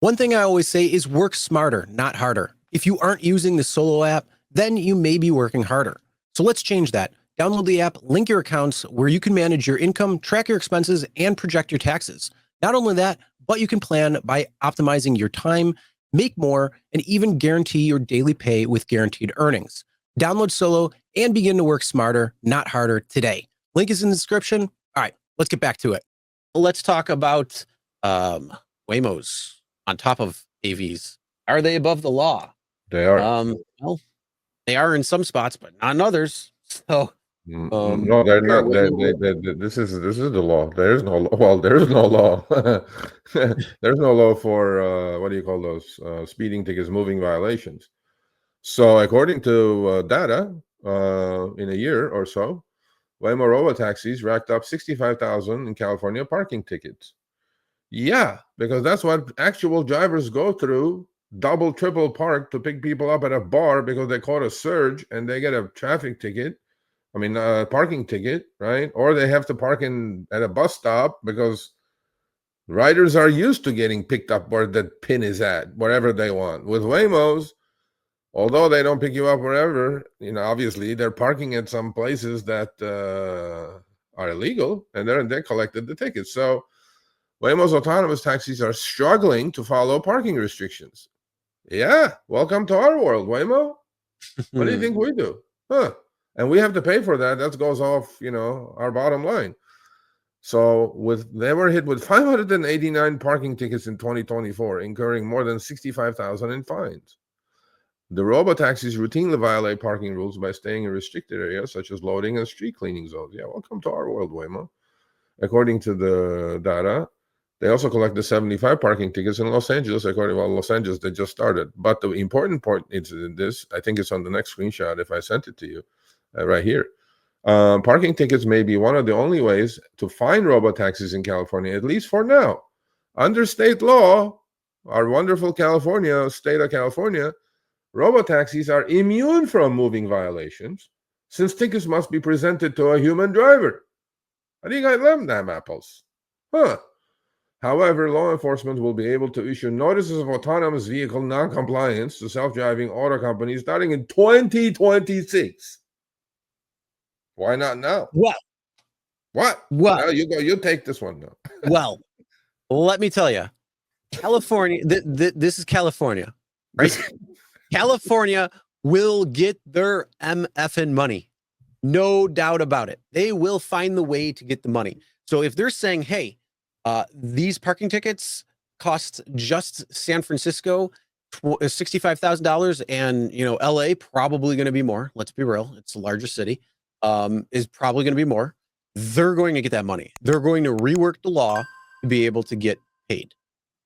One thing I always say is work smarter, not harder. If you aren't using the Solo app, then you may be working harder. So let's change that. Download the app, link your accounts where you can manage your income, track your expenses, and project your taxes. Not only that, but you can plan by optimizing your time, make more, and even guarantee your daily pay with guaranteed earnings. Download Solo and begin to work smarter, not harder today. Link is in the description. All right, let's get back to it. Let's talk about Waymos on top of AVs. Are they above the law? They are. Well, they are in some spots, but not in others. So no, they're not. This is the law. There is no law. Well, there is no law. There's no law for what do you call those speeding tickets, moving violations. So according to data, in a year or so, Waymo robotaxis racked up 65,000 in California parking tickets. Yeah, because that's what actual drivers go through, double, triple park to pick people up at a bar because they caught a surge and they get a traffic ticket. I mean, parking ticket, right? Or they have to park at a bus stop because riders are used to getting picked up where the pin is at, wherever they want. With Waymos, although they don't pick you up wherever, obviously they're parking at some places that are illegal, and they collected the tickets. So Waymo's autonomous taxis are struggling to follow parking restrictions. Yeah, welcome to our world, Waymo. What do you think we do? Huh? And we have to pay for that. That goes off, our bottom line. So they were hit with 589 parking tickets in 2024, incurring more than 65,000 in fines. The robotaxis routinely violate parking rules by staying in restricted areas such as loading and street cleaning zones. Yeah, welcome to our world, Waymo. According to the data, they also collected 75 parking tickets in Los Angeles. Los Angeles, they just started. But the important point is this, I think it's on the next screenshot if I sent it to you, right here. Parking tickets may be one of the only ways to find robotaxis in California, at least for now. Under state law, our wonderful state of California, robotaxis are immune from moving violations since tickets must be presented to a human driver. How do you guys love them apples? Huh. However, law enforcement will be able to issue notices of autonomous vehicle non-compliance to self-driving auto companies starting in 2026. Why not now? What? Well, you take this one now. Well, let me tell you, California. This is California, right? California will get their MFN money, no doubt about it. They will find the way to get the money. So if they're saying, "Hey, these parking tickets cost just San Francisco $65,000, and LA probably going to be more. Let's be real; it's the largest city. Is probably going to be more. They're going to get that money. They're going to rework the law to be able to get paid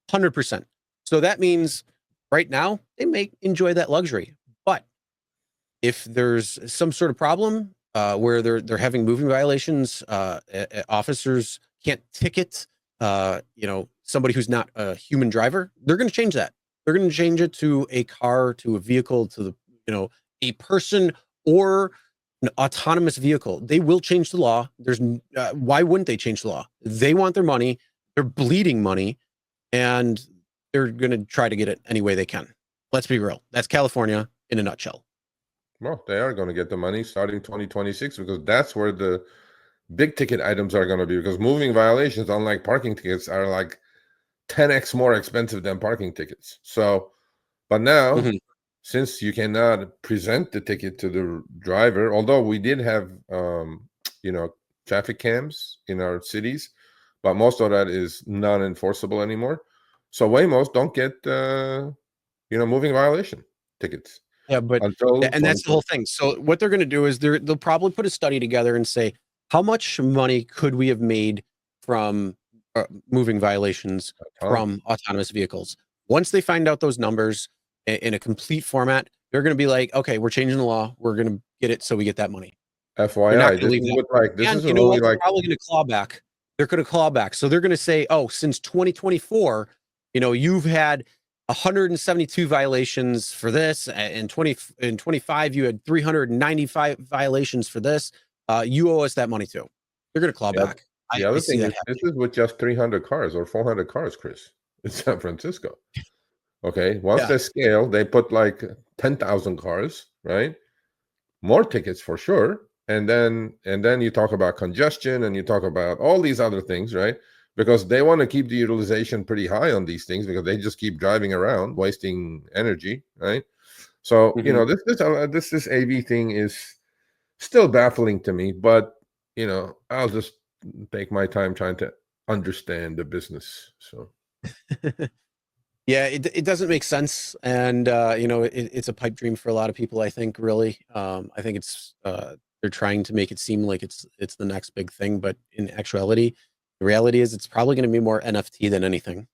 100%. So that means right now they may enjoy that luxury. But if there's some sort of problem where they're having moving violations, officers can't ticket somebody who's not a human driver, they're going to change that. They're going to change it to a car, to a vehicle, to a person, or an autonomous vehicle. They will change the law. Why wouldn't they change the law? They want their money. They're bleeding money, and they're going to try to get it any way they can. Let's be real. That's California in a nutshell. Well, they are going to get the money starting 2026 because that's where the big ticket items are going to be, because moving violations, unlike parking tickets, are like 10x more expensive than parking tickets. So, but now, since you cannot present the ticket to the driver, although we did have, traffic cams in our cities, but most of that is non-enforceable anymore. So Waymos don't get, moving violation tickets. Yeah, but and that's the whole thing. So what they're going to do is they'll probably put a study together and say, how much money could we have made from moving violations from autonomous vehicles? Once they find out those numbers in a complete format, they're going to be like, okay, we're changing the law. We're going to get it so we get that money. FYI, this is only they're probably going to claw back. They're going to claw back. So they're going to say, oh, since 2024, you've had 172 violations for this, and 25 you had 395 violations for this. You owe us that money too. They're going to claw back. The other thing is, this is with just 300 cars or 400 cars, Chris. in San Francisco. Okay, once Yeah. they scale, they put like 10,000 cars, right? More tickets for sure. And then you talk about congestion and you talk about all these other things, right? Because they want to keep the utilization pretty high on these things because they just keep driving around, wasting energy, right? So, you know, this AV thing is still baffling to me, but you know, I'll just take my time trying to understand the business. So Yeah, it doesn't make sense, and you know, it's a pipe dream for a lot of people. I think, really, I think it's they're trying to make it seem like it's the next big thing, but in actuality, the reality is it's probably going to be more NFT than anything.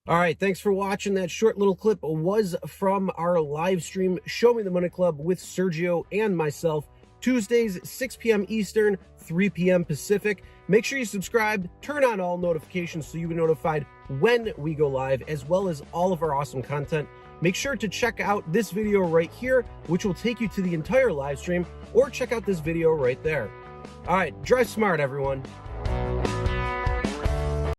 All right, thanks for watching. That short little clip was from our live stream, Show Me the Money Club with Sergio and myself, Tuesdays, 6 p.m. Eastern, 3 p.m. Pacific. Make sure you subscribe, turn on all notifications so you get notified when we go live, as well as all of our awesome content. Make sure to check out this video right here, which will take you to the entire live stream, or check out this video right there. All right, drive smart, everyone.